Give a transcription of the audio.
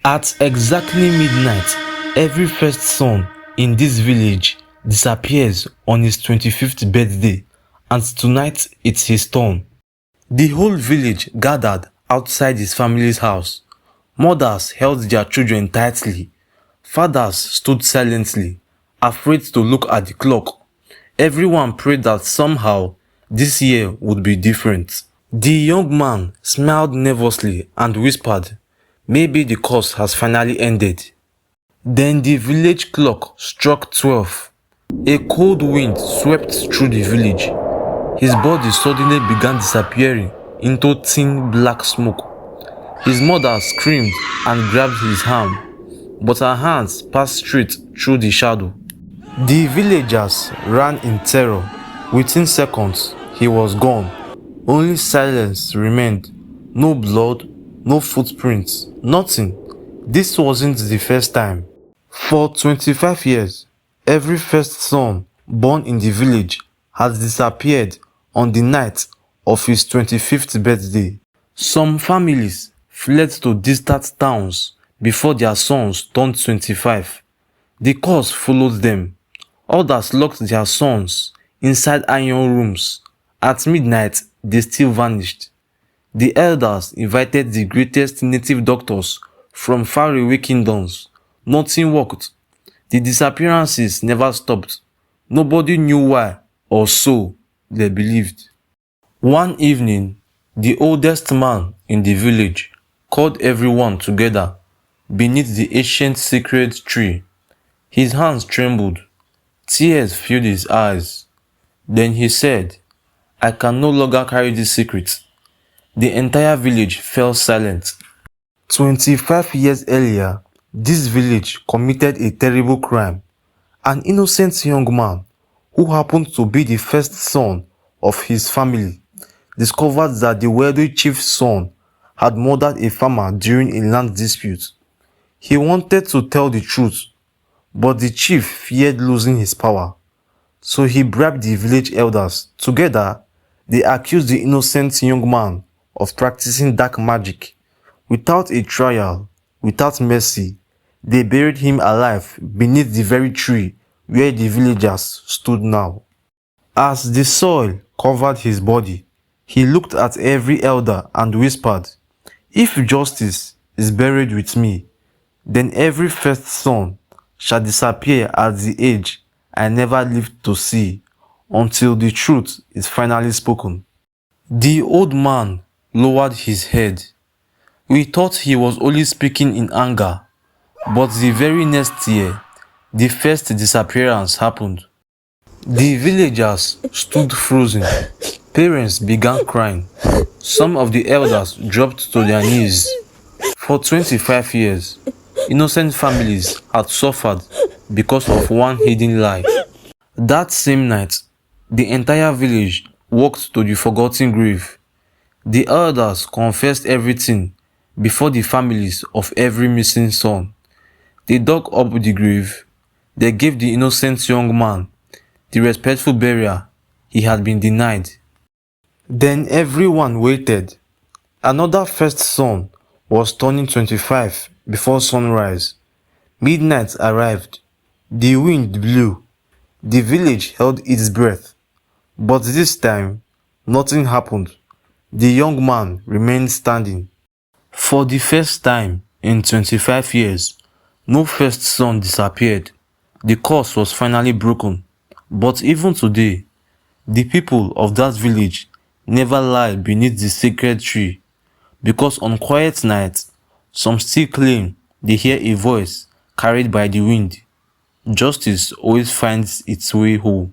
At exactly midnight, every first son in this village disappears on his 25th birthday, and tonight it's his turn. The whole village gathered outside his family's house. Mothers held their children tightly. Fathers stood silently, afraid to look at the clock. Everyone prayed that somehow this year would be different. The young man smiled nervously and whispered, "Maybe the course has finally ended." Then the village clock struck 12. A cold wind swept through the village. His body suddenly began disappearing into thin black smoke. His mother screamed and grabbed his arm, but her hands passed straight through the shadow. The villagers ran in terror. Within seconds, he was gone. Only silence remained. No blood, no footprints, nothing. This wasn't the first time. For 25 years, every first son born in the village has disappeared on the night of his 25th birthday. Some families fled to distant towns before their sons turned 25. The curse followed them. Others locked their sons inside iron rooms. At midnight, they still vanished. The elders invited the greatest native doctors from faraway kingdoms. Nothing worked. The disappearances never stopped. Nobody knew why, or so they believed. One evening, the oldest man in the village called everyone together beneath the ancient sacred tree. His hands trembled. Tears filled his eyes. Then he said, "I can no longer carry this secret." The entire village fell silent. 25 years earlier, this village committed a terrible crime. An innocent young man, who happened to be the first son of his family, discovered that the wealthy chief's son had murdered a farmer during a land dispute. He wanted to tell the truth, but the chief feared losing his power. So he bribed the village elders. Together, they accused the innocent young man of practicing dark magic. Without a trial, without mercy, they buried him alive beneath the very tree where the villagers stood now. As the soil covered his body, he looked at every elder and whispered, "If justice is buried with me, then every first son shall disappear at the age I never lived to see, until the truth is finally spoken." The old man lowered his head. We thought he was only speaking in anger, but the very next year, the first disappearance happened. The villagers stood frozen. Parents began crying. Some of the elders dropped to their knees. For 25 years, innocent families had suffered because of one hidden lie. That same night, the entire village walked to the forgotten grave. The elders confessed everything before the families of every missing son. They dug up the grave. They gave the innocent young man the respectful burial he had been denied. Then everyone waited. Another first son was turning 25 before sunrise. Midnight arrived. The wind blew. The village held its breath. But this time, nothing happened. The young man remained standing. For the first time in 25 years, no first son disappeared. The curse was finally broken. But even today, the people of that village never lie beneath the sacred tree, because on quiet nights, some still claim they hear a voice carried by the wind. Justice always finds its way home.